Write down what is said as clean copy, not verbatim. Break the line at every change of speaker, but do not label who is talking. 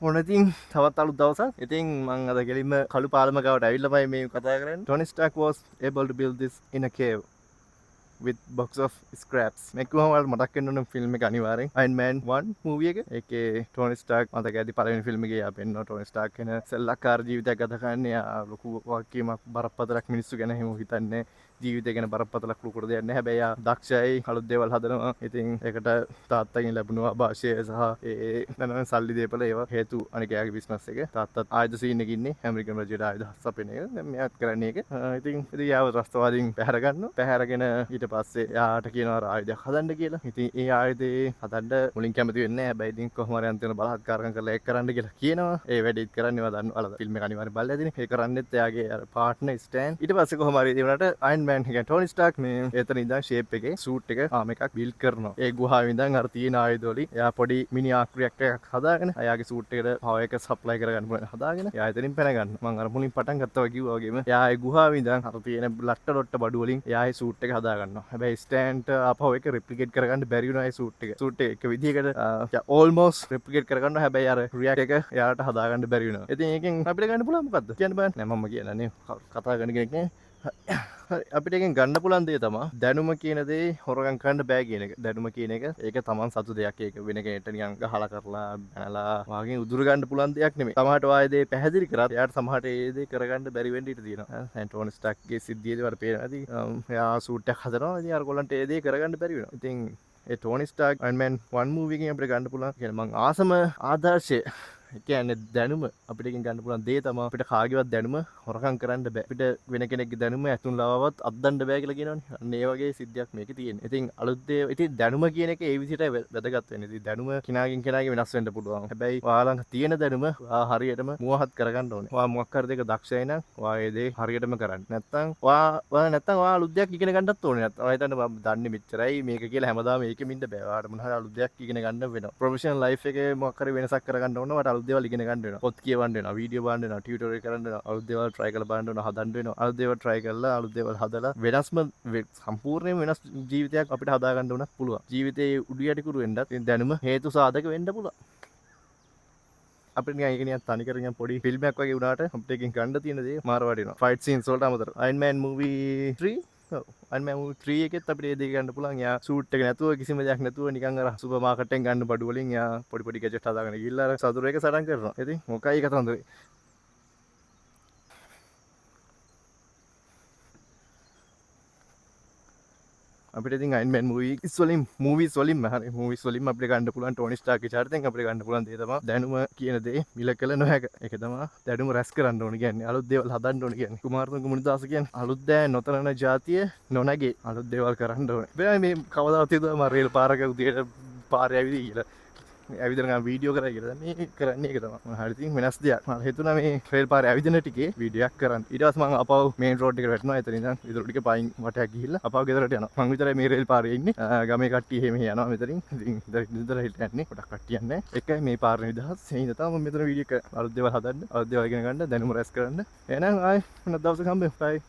ඕන ඉතින් තවත් අලුත් දවසක්. ඉතින් මම අද ගෙලින්ම කළු පාලමකට ඇවිල්ලාමයි මේ කතා කරන්නේ. Tony Stark was able to build this in a cave with box of scraps. මේක කොහොමද මතක් වෙන්න ඕන ෆිල්ම් එක අනිවාර්යෙන් Iron Man 1 මූවි එක. ඒකේ Tony Stark මතක ඇති පළවෙනි ෆිල්ම් එකේ යා පෙන්වනවා Tony Stark කෙන සෙල්ලක්කාර ජීවිතයක් ගත කරන්නේ. යා ලොකු වගකීමක් බරපතලක් මිනිස්සු ගැන හැම හිතන්නේ. ජීවිතය ගැන බරපතලක් ලොකුට දෙයක් නැහැ. හැබැයි යා දක්ෂයි අලුත් දේවල් හදනවා. ඉතින් ඒකට තාත්තගෙන් ලැබුණු ආభాෂය සහ ඒ නැනන සල්ලි දීපල ඒවා හේතු අනික එයාගේ බිස්නස් එක. තාත්තත් ආයුධ සීන් එකේ ඉන්නේ. ඇමරිකන් රජයට ආයුධ හස්සපෙන එක. දැන් මෙයාත් කරන්නේ ඒක. ඉතින් යාව ත්‍රස්තවාදීන් පැහැර ගන්නවා. පැහැරගෙන ඊට පස්සේ යාට කියනවා ආයුධයක් හදන්න කියලා. ඉතින් ඒ ආයුධේ හදන්න මුලින් කැමති වෙන්නේ නැහැ. හැබැයි ඉතින් කොහොම හරි අන්තිමට බලහත්කාරකම් කරලා ඒක කරන්න කියලා කියනවා. ඒ වැඩේත් කරන්නේවා දන්නවලා ෆිල්ම් එක අනිවාර්යෙන් බලලා ඇතිනේ. ඒ කරන්නේත් එයාගේ අර පාර්ට්නර් ස්ටෑන්. ඊට පස්සේ කොහොම හරි ඒ වුණාට අයන් මෑන් එක ටෝනි ස්ටාර්ක් මේ එතන ඉඳන් ෂේප් එකේ සූට් එක ආම් එකක් බිල්ඩ් කරනවා. ඒ ගුහාවේ ඉඳන් අර තියෙන ආයුධ වලින් එයා පොඩි මිනි ආක්‍රියක් එකක් හදාගෙන එයාගේ සූට් එකට පවර් එක සප්ලයි කරගන්න පුළුවන් හදාගෙන එයා එතනින් පැන ගන්නවා. මම අර මුලින් පටන් ගත්තා වගේ කිව්වා වගේම එයා ඒ ගුහාවේ ඉඳන් අර තියෙන ලට්ට ලොට්ට බඩු වලින් එයා ඒ සූට් එක හදා ගන්නවා. හැබැයි ස්ටෑන්ට ආපහු ඒක රිප්ලිකේට් කරගන්න බැරි වුණා ඒ සූට් එක. සූට් එක විදිහකට ඕල්මෝස්ට් රිප්ලිකේට් කරගන්නවා. හැබැයි අර රියැක්ට් එක එයාට හදා ගන්න බැරි වෙනවා. ඉතින් ඒකෙන් අපිට ගන්න පුළුවන් මොකද්ද? කියන්න බෑ. නෑ මම කියනනේ කතා කරන කෙනෙක් නේ. අපිට එකෙන් ගන්න පුළන් දේ තමා දැනුම කියන දේ හොරගම් කරන්න බෑ කියන එක. දැනුම කියන එක ඒක තමන් සතු දෙයක්. ඒක වෙන කෙනෙක්ට නිකන් ගහලා කරලා බැනලා වාගෙන් උදුර ගන්න පුළන් දෙයක් නෙමෙයි. සමහරට ඔය දේ පැහැදිලි කරත් එයාට සමහරට ඒ දේ කරගන්න බැරි වෙන්න ඉඩ තියෙනවා. දැන් ටෝනි ස්ටාර්ක්ගේ සිද්ධියේදී වර පේනවා. ඉතින් එයා සූට් එකක් හදනවා. ඉතින් අර ගොල්ලන්ට ඒ දේ කරගන්න බැරි වෙනවා. ඉතින් ඒ ටෝනි ස්ටාර්ක් අයන් මෑන් 1 මූවි එකෙන් අපිට ගන්න පුළුවන් කියන්නේ මං ආසම ආදර්ශය කියන්නේ දැනුම අපිට ගන්න පුළුවන් දේ තමයි අපිට කාගේවත් දැනුම හොරකම් කරන්න බෑ. අපිට වෙන කෙනෙක්ගේ දැනුම ඇතුන් ලවවත් අද්දන්න බෑ කියලා කියනවනේ. අන්න ඒ වගේ සිද්ධියක් මේකේ තියෙන්නේ. ඉතින් අලුත් දේ ඉතින් දැනුම කියන එක ඒ විදිහටයි වැදගත් වෙන්නේ. ඉතින් දැනුම කිනාගෙන් කෙනාගේ වෙනස් වෙන්න පුළුවන්. හැබැයි ඔයාලා ළඟ තියෙන දැනුම ඔයා හරියටම මුවහත් කරගන්න ඕනේ. ඔයා මොකක් හරි දෙක දක්ෂයි නම් ඔයා ඒ දේ හරියටම කරන්න. නැත්තම් ඔයා අලුත් දෙයක් ඉගෙන ගන්නත් ඕනේ. නැත්තම් ඔයා හිතන්න මම දන්නේ මෙච්චරයි මේක කියලා හැමදාම ඒකෙම ඉන්න බෑ. ඔයාට මොන හරි අලුත් දෙයක් ඉගෙන ගන්න වෙනවා. ප්‍රොෆෙෂනල් ලයිෆ් එකේ මොකක් හරි වෙනසක් කරගන්න ඕන. ඔයාට අලුත් දේවල් ඉගෙන ගන්න වෙනවා. පොත් කියවන්න වෙනවා, වීඩියෝ බලන්න වෙනවා, ටියුටෝරියල් කරන්න වෙනවා, අලුත් දේවල් try කරලා බලන්න වෙනවා, හදන්න වෙනවා. අලුත් දේවල් try කරලා අලුත් දේවල් හදලා වෙනස්ම සම්පූර්ණයෙන්ම වෙනස් ජීවිතයක් අපිට හදා ගන්න උනත් පුළුවන්. ජීවිතේ උඩු යටි කුරු වෙන්නත් දැනුම හේතු සාධක වෙන්න පුළුවන්. අපිට නිකන් ඒක නිකන් තනි කරගෙන පොඩි ෆිල්ම් එකක් වගේ වුණාට අපිට එකෙන් ගන්න තියෙන දේ මාර වටිනවා. ෆයිට් සීන්ස් වලට අමතරව අයන් මෑන් මූවි 3 අයන් මෑන් මූවි 3 එකෙත් අපිට ඒ දේ ගන්න පුළුවන්. යා සූට් එක නැතුව කිසිම දෙයක් නැතුව නිකන් අර සුපර් මාකට් එකෙන් ගන්න බඩු වලින් යා පොඩි පොඩි ගැජට් හදාගෙන ගිහිල්ලා අර සතුරු එක සටන් කරනවා. ඉතින් මොකයි කතන්දරේ? අපිට ඉතින් අයන් මෑන් මූවිස් වලින් හරි මූවිස් වලින් අපිට ගන්න පුළුවන් ටෝනි ස්ටාර්ක්ගේ චරිතයෙන් අපිට ගන්න පුළුවන් දේ තමයි දැනුම කියන දේ මිල කළ නොහැක. ඒක තමයි දැනුම රැස් කරන්න ඕනේ කියන්නේ. අලුත් දේවල් හදන්න ඕනේ කියන්නේ. කුමාරතුංග මුනිදාස කියන්නේ අලුත් දෑ නොතනන ජාතිය නොනැගේ අලුත් දේවල් කරන්න ඕනේ. වෙනයි මේ කවදාවත් හිතුවා මම රේල් පාරක උදේට පාරේ ඇවිදී කියලා. ඇවිදන වීඩියෝ කරා කියලා. මේ කරන්නේ ඒක තමයි. මම හරි ඉතින් වෙනස් දෙයක්. මම හිතුණා මේ රේල් පාරේ ඇවිදින ටිකේ වීඩියෝයක් කරන්න. ඊට පස්සේ මම අපව මේන් රෝඩ් එකට වැටෙනවා. එතන ඉඳන් විදුරු ටික පයින් වටයක් ගිහිල්ලා අපව ගෙදරට යනවා. මම විතරයි මේ රේල් පාරේ ඉන්නේ. ගමේ කට්ටිය එහෙම යනවා මෙතනින්. ඉතින් ඉඳලා හිට යන්නේ. කොටක් කට්ටියක් නැහැ. එකයි මේ පාරේ නිදහස්. ඒ හින්දා තමයි මම මෙතන වීඩියෝ එක අලුත් දේවල් හදන්න, අලුත් දේවල් ඉගෙන ගන්න, දැනුම රැස් කරන්න. එහෙනම් ආයෙ වෙනත් දවසක හම්බෙමු. බයි.